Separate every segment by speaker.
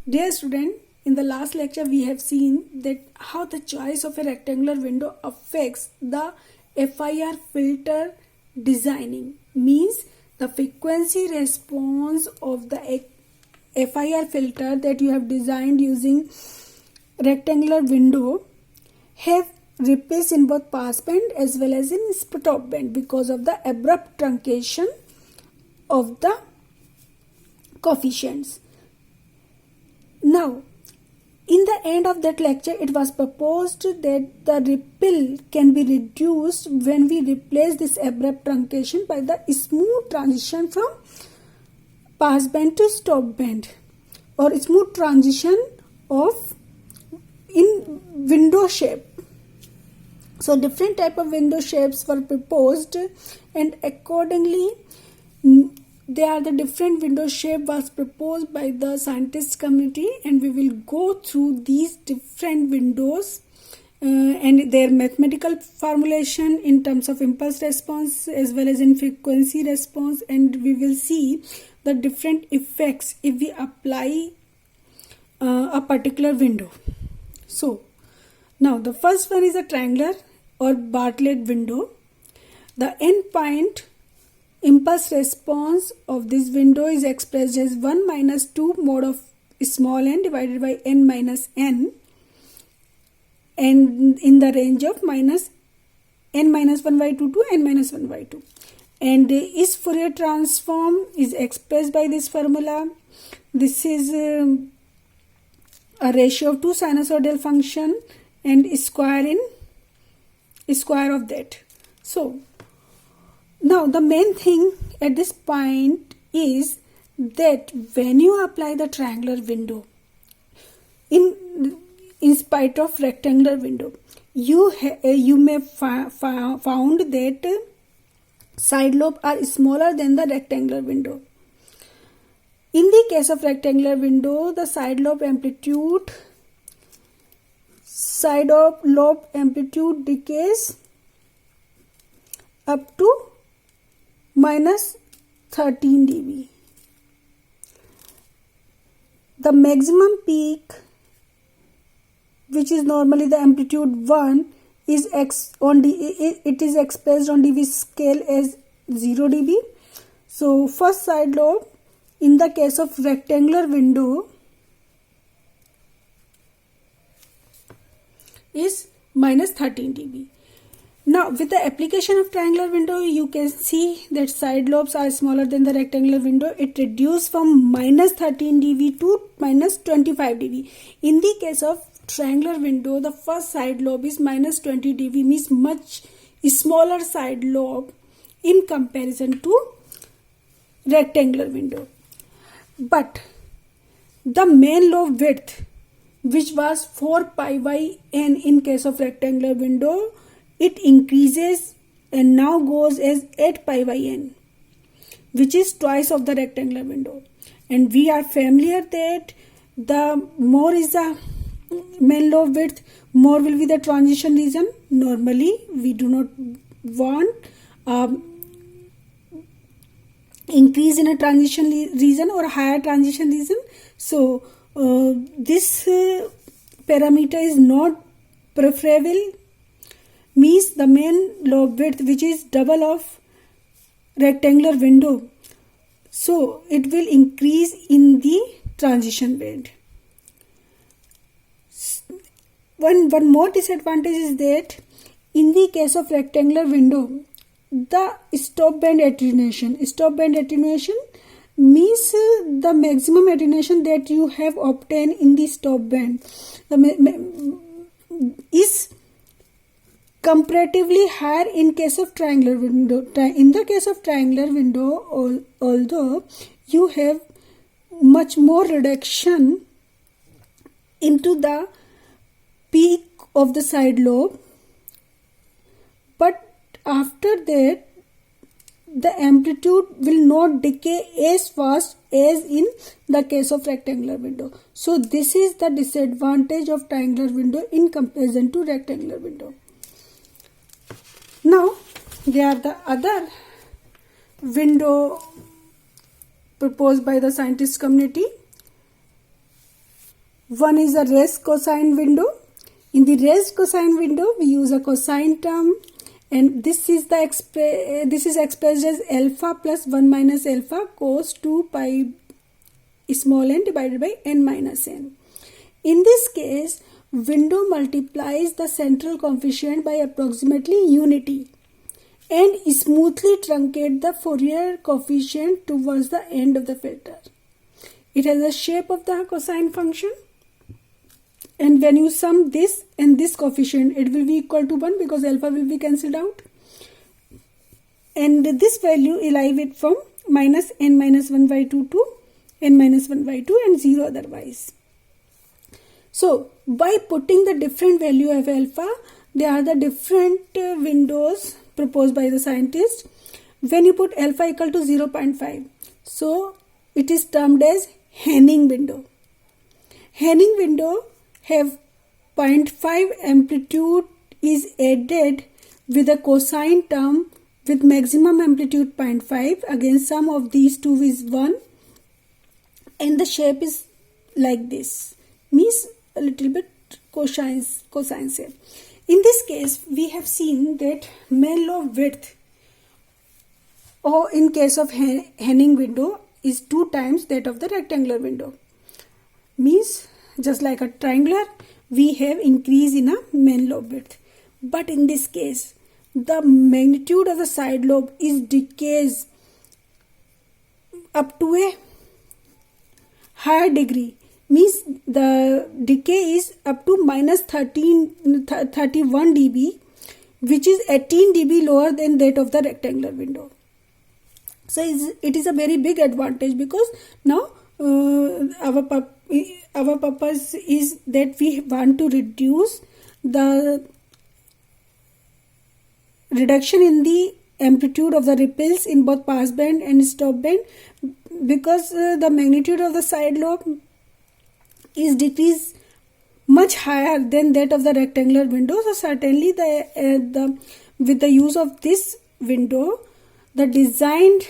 Speaker 1: Dear student, in the last lecture we have seen that how the choice of a rectangular window affects the FIR filter designing. Means the frequency response of the FIR filter that you have designed using rectangular window have ripples in both passband as well as in stop band because of the abrupt truncation of the coefficients. Now, in the end of that lecture, it was proposed that the ripple can be reduced when we replace this abrupt truncation by the smooth transition from passband to stop band, or smooth transition of in window shape. So different type of window shapes were proposed, and accordingly the different window shape was proposed by the scientist community, and we will go through these different windows and their mathematical formulation in terms of impulse response as well as in frequency response, and we will see the different effects if we apply a particular window. So now the first one is a triangular or Bartlett window. The endpoint impulse response of this window is expressed as 1 minus 2 mod of small n divided by n minus n, and in the range of minus n minus 1 by 2 to n minus 1 by 2. And its Fourier transform is expressed by this formula. This is a ratio of two sinusoidal function and square of that. So now the main thing at this point is that when you apply the triangular window in spite of rectangular window, you may found that side lobe are smaller than the rectangular window. In the case of rectangular window, the side lobe amplitude decays up to minus 13 dB. The maximum peak, which is normally the amplitude 1, is it is expressed on dB scale as 0 dB. So first side lobe in the case of rectangular window is minus 13 dB. Now with the application of triangular window, you can see that side lobes are smaller than the rectangular window. It reduced from minus 13 dB to minus 25 dB. In the case of triangular window, the first side lobe is minus 20 dB, means much smaller side lobe in comparison to rectangular window. But the main lobe width, which was 4 pi by n in case of rectangular window, it increases and now goes as 8 pi by n, which is twice of the rectangular window. And we are familiar that the more is the main lobe width, more will be the transition region. Normally we do not want increase in a transition region or higher transition region. So this parameter is not preferable, means the main lobe width, which is double of rectangular window, so it will increase in the transition band. One more disadvantage is that in the case of rectangular window, the stop band attenuation means the maximum attenuation that you have obtained in the stop band is comparatively higher in case of triangular window. In the case of triangular window, although you have much more reduction into the peak of the side lobe, but after that the amplitude will not decay as fast as in the case of rectangular window. So this is the disadvantage of triangular window in comparison to rectangular window. Now there are the other window proposed by the scientist community. One is a raised cosine window. In the raised cosine window, we use a cosine term, and this is expressed as alpha plus 1 minus alpha cos 2 pi small n divided by n minus n. In this case, window multiplies the central coefficient by approximately unity and smoothly truncate the Fourier coefficient towards the end of the filter. It has the shape of the cosine function, and when you sum this and this coefficient, it will be equal to 1 because alpha will be cancelled out. And this value arrive it from minus n minus 1 by 2 to n minus 1 by 2 and 0 otherwise. So, by putting the different value of alpha, there are the different windows proposed by the scientist. When you put alpha equal to 0.5, so it is termed as Henning window. Henning window have 0.5 amplitude is added with a cosine term with maximum amplitude 0.5. Again, sum of these two is 1, and the shape is like this, means a little bit cosine shape. In this case, we have seen that main lobe width, or in case of Henning window, is 2 times that of the rectangular window. Means just like a triangular, we have increase in a main lobe width. But in this case, the magnitude of the side lobe is decays up to a higher degree. Means the decay is up to minus 31 dB, which is 18 dB lower than that of the rectangular window. So it is a very big advantage, because now our purpose is that we want to reduce the reduction in the amplitude of the ripples in both passband and stopband, because the magnitude of the side lobe is decreased much higher than that of the rectangular window. So certainly with the use of this window, the designed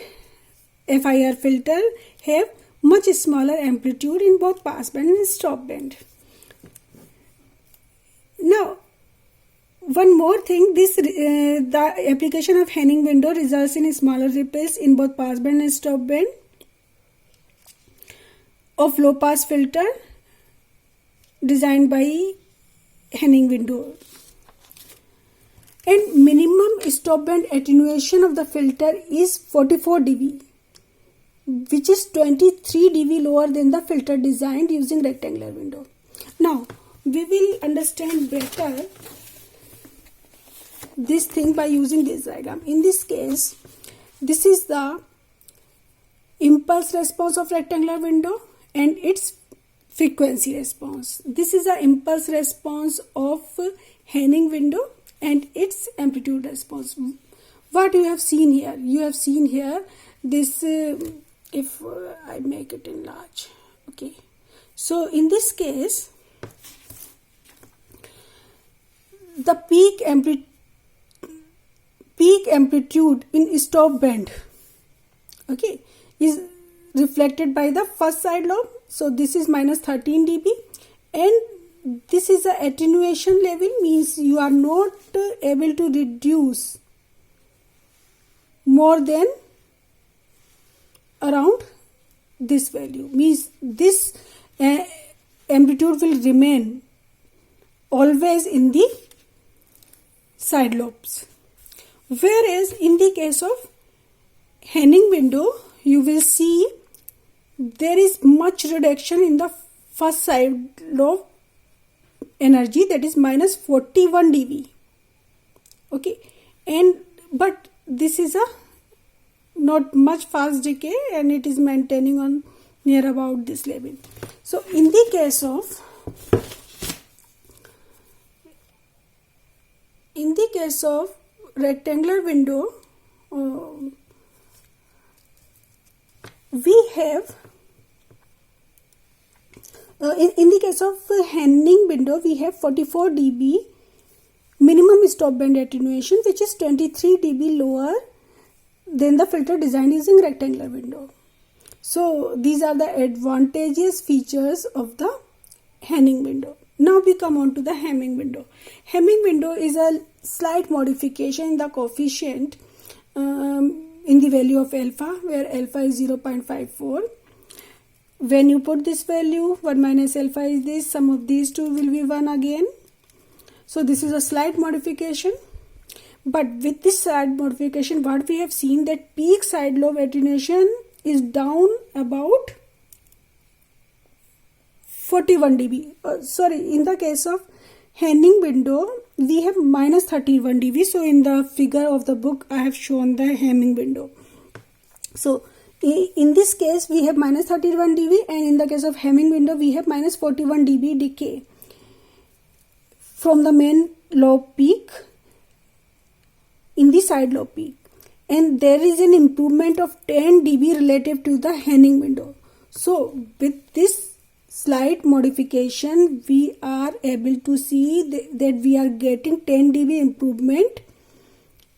Speaker 1: FIR filter have much smaller amplitude in both passband and stopband. Now, one more thing, the application of Henning window results in smaller ripples in both passband and stopband of low pass filter designed by Henning window. And minimum stopband attenuation of the filter is 44 dB, which is 23 dB lower than the filter designed using rectangular window. Now, we will understand better this thing by using this diagram. In this case, this is the impulse response of rectangular window and its frequency response. This is the impulse response of Henning window and its amplitude response. What you have seen here? You have seen here this, if I make it in large, okay. So in this case, the peak amplitude in stop band, okay, is reflected by the first side lobe. So this is minus 13 dB, and this is the attenuation level, means you are not able to reduce more than around this value, means this amplitude will remain always in the side lobes. Whereas in the case of Henning window, you will see there is much reduction in the first side lobe energy, that is minus 41 dB, okay, but this is a not much fast decay, and it is maintaining on near about this level. So in the case of rectangular window, we have in the case of Henning window, we have 44 dB minimum stop band attenuation, which is 23 dB lower than the filter designed using rectangular window. So these are the advantageous features of the Henning window. Now we come on to the Hamming window. Hamming window is a slight modification in the coefficient in the value of alpha, where alpha is 0.54. When you put this value, 1 minus alpha is this, sum of these two will be 1 again. So this is a slight modification. But with this slight modification, what we have seen, that peak side lobe attenuation is down about 41 dB. In the case of Henning window, we have minus 31 dB. So in the figure of the book, I have shown the Hamming window. So in this case, we have minus 31 dB, and in the case of Hamming window, we have minus 41 dB decay from the main lobe peak in the side lobe peak. And there is an improvement of 10 dB relative to the Henning window. So with this slight modification, we are able to see that we are getting 10 dB improvement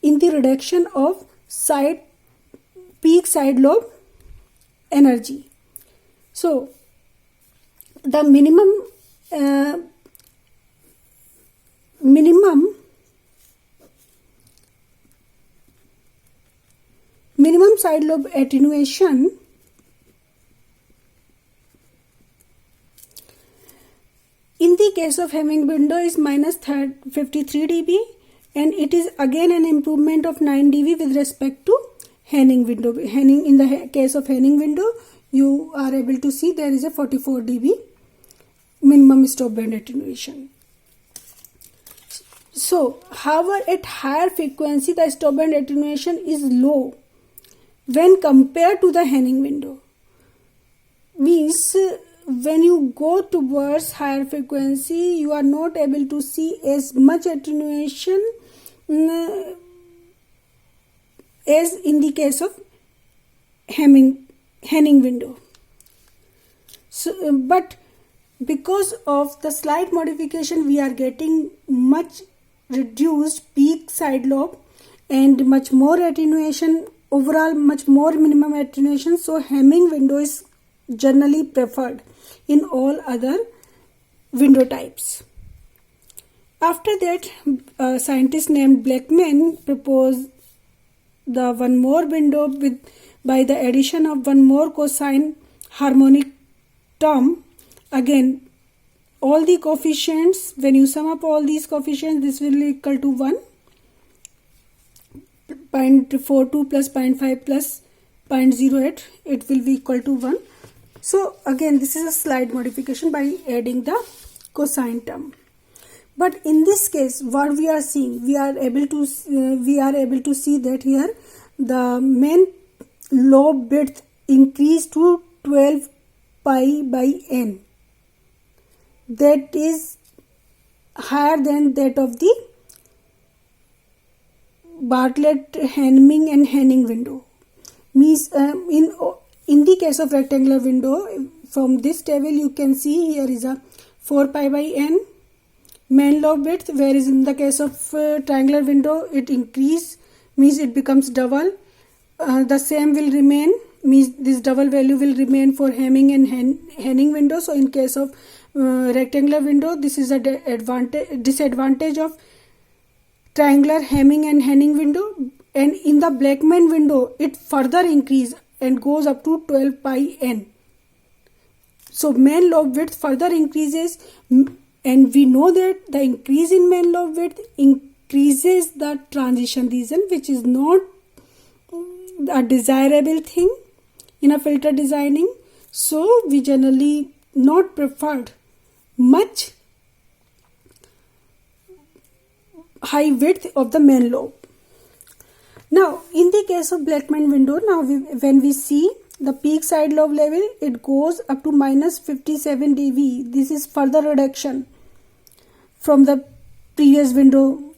Speaker 1: in the reduction of peak side lobe energy. So the minimum side lobe attenuation in the case of Hamming window is minus 53 dB, and it is again an improvement of 9 dB with respect to Henning window. In the case of Henning window, you are able to see there is a 44 dB minimum stop band attenuation. So, however, at higher frequency, the stop band attenuation is low when compared to the Henning window. Means when you go towards higher frequency, you are not able to see as much attenuation as in the case of Henning window. So, but because of the slight modification, we are getting much reduced peak side lobe and much more attenuation, overall much more minimum attenuation. So Hamming window is generally preferred in all other window types. After that, a scientist named Blackman proposed the one more window by the addition of one more cosine harmonic term. Again, all the coefficients, when you sum up all these coefficients, this will be equal to 1. 0.42 plus 0.5 plus 0.08, it will be equal to 1. So again, this is a slight modification by adding the cosine term. But in this case, what we are seeing, we are able to see that here the main lobe width increased to 12 pi by n. That is higher than that of the Bartlett, Hamming and Henning window. Means in the case of rectangular window, from this table you can see here is a 4 pi by n main lobe width, whereas in the case of triangular window it increase, means it becomes double. The same will remain, means this double value will remain for Hamming and Henning window. So in case of rectangular window, this is a disadvantage of triangular, Hamming and Henning window. And in the Blackman window, it further increase and goes up to 12 pi n. So main lobe width further increases, and we know that the increase in main lobe width increases the transition region, which is not a desirable thing in a filter designing. So we generally not preferred much high width of the main lobe. Now in the case of Blackman window, when we see the peak side lobe level, it goes up to minus 57 dB. This is further reduction from the previous window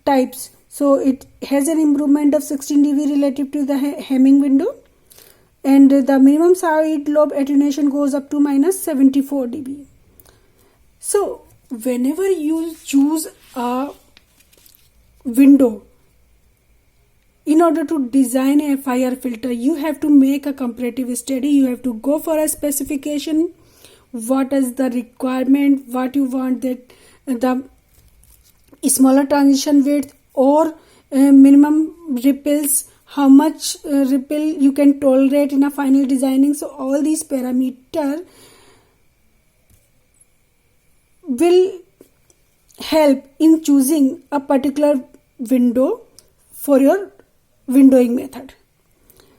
Speaker 1: types. So it has an improvement of 16 dB relative to the Hamming window, and the minimum side lobe attenuation goes up to minus 74 dB. So whenever you choose a window in order to design a FIR filter, you have to make a comparative study. You have to go for a specification, what is the requirement, what you want, that the smaller transition width or minimum ripples, how much ripple you can tolerate in a final designing. So all these parameters will help in choosing a particular window for your windowing method.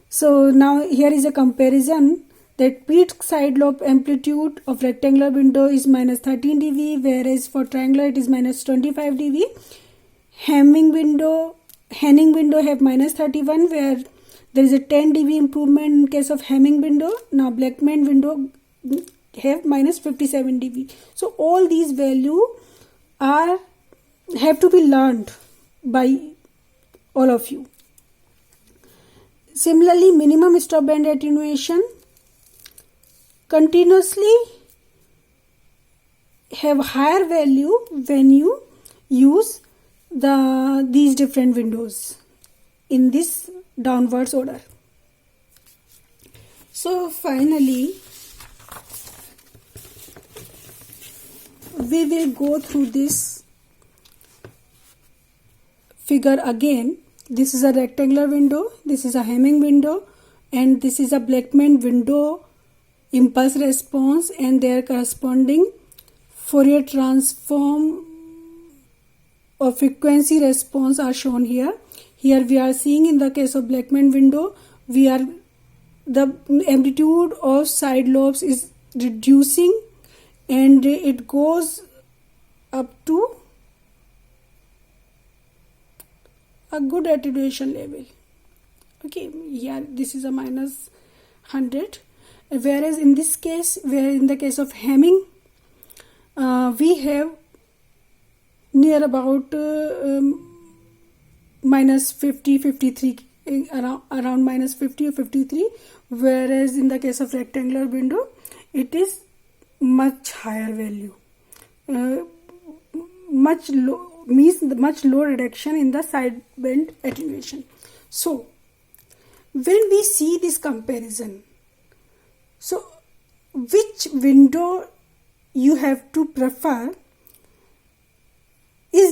Speaker 1: So now here is a comparison that peak side lobe amplitude of rectangular window is minus 13 dB, whereas for triangular it is minus 25 dB. Henning window have minus 31, where there is a 10 dB improvement in case of Hemming window. Now Blackman window have minus 57 dB. So all these values have to be learned by all of you. Similarly, minimum stop band attenuation continuously have higher value when you use these different windows in this downwards order. So finally, we will go through this figure again. This is a rectangular window, this is a Hemming window, and this is a Blackman window impulse response and their corresponding Fourier transform or frequency response are shown here. Here we are seeing in the case of Blackman window, the amplitude of side lobes is reducing and it goes up to a good attenuation level. Okay, here this is a minus 100, whereas in this case, in the case of Hemming, we have near about minus 50, 53, around minus 50 or 53, whereas in the case of rectangular window, it is much higher value, much low reduction in the side band attenuation. So when we see this comparison, so which window you have to prefer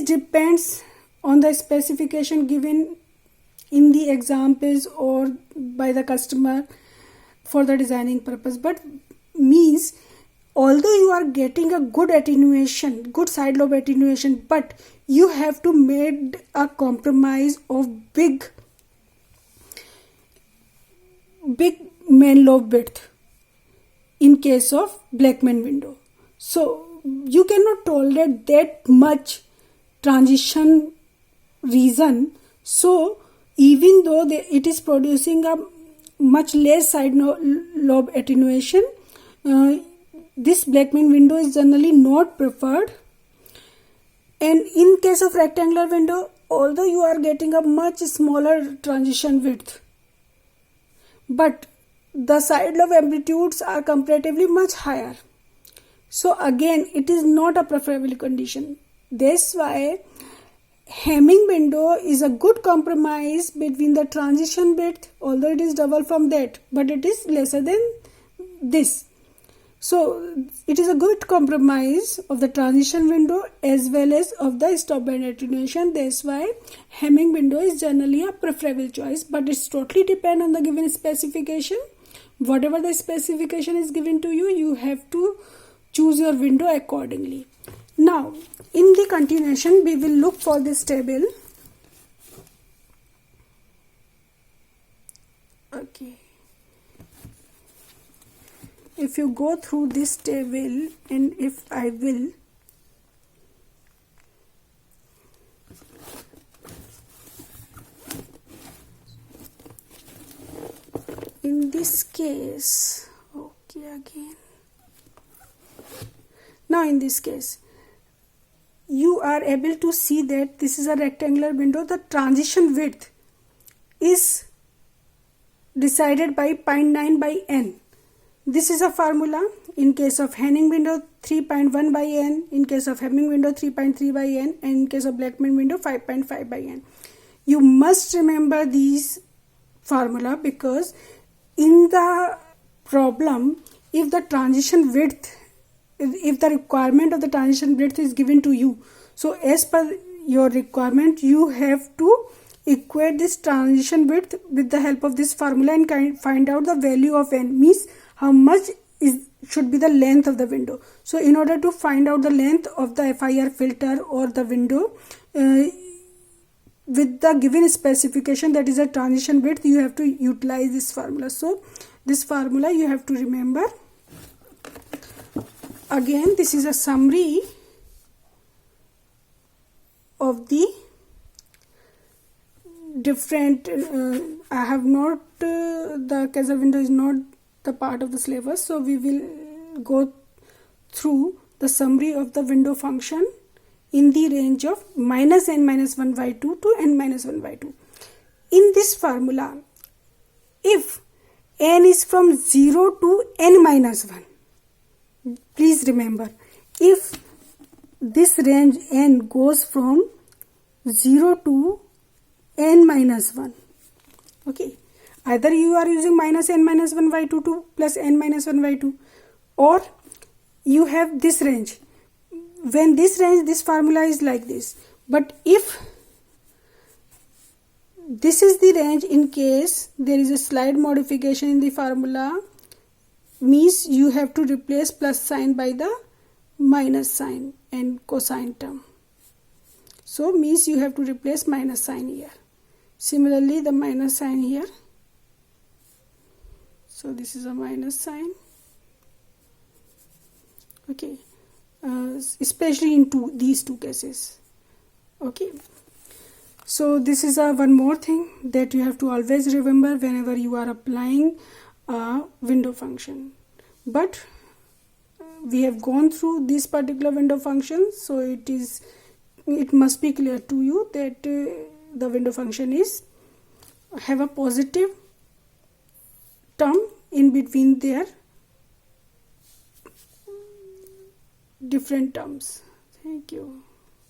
Speaker 1: depends on the specification given in the examples or by the customer for the designing purpose. But means, although you are getting a good attenuation, good side lobe attenuation, but you have to make a compromise of big main lobe width in case of Blackman window. So you cannot tolerate that much transition region. So even though it is producing a much less side lobe attenuation, this Blackman window is generally not preferred. And in case of rectangular window, although you are getting a much smaller transition width, but the side lobe amplitudes are comparatively much higher. So again, it is not a preferable condition. That's why Hemming window is a good compromise between the transition width, although it is double from that, but it is lesser than this. So it is a good compromise of the transition window as well as of the stop band attenuation. That's why Hemming window is generally a preferable choice, but it's totally depend on the given specification. Whatever the specification is given to you, you have to choose your window accordingly. Now, in the continuation, we will look for this table. Okay. If you go through this table, and if I will in this case, okay, again. Now in this case, you are able to see that this is a rectangular window. The transition width is decided by 0.9 by n. This is a formula. In case of Henning window, 3.1 by n. In case of Hemming window, 3.3 by n. And in case of Blackman window, 5.5 by n. You must remember these formula, because in the problem, if the transition width if the requirement of the transition breadth is given to you, so as per your requirement you have to equate this transition width with the help of this formula and find out the value of n, means how much should be the length of the window. So in order to find out the length of the FIR filter or the window with the given specification, that is a transition width, you have to utilize this formula. So this formula you have to remember. Again, this is a summary of the different I have not the Kaiser window is not the part of the syllabus, so we will go through the summary of the window function in the range of minus n minus 1 by 2 to n minus 1 by 2. In this formula, if n is from 0 to n minus 1, please remember, if this range n goes from 0 to n minus 1, okay, either you are using minus n minus 1 by 2 to plus n minus 1 by 2, or you have this range. When this range, this formula is like this. But if this is the range, in case there is a slight modification in the formula, means you have to replace plus sign by the minus sign and cosine term. So means you have to replace minus sign here. Similarly, the minus sign here. So this is a minus sign. Okay, especially in these two cases. Okay, so this is one more thing that you have to always remember whenever you are applying a window function. But we have gone through this particular window function, so it must be clear to you that the window function is have a positive term in between their different terms. Thank you.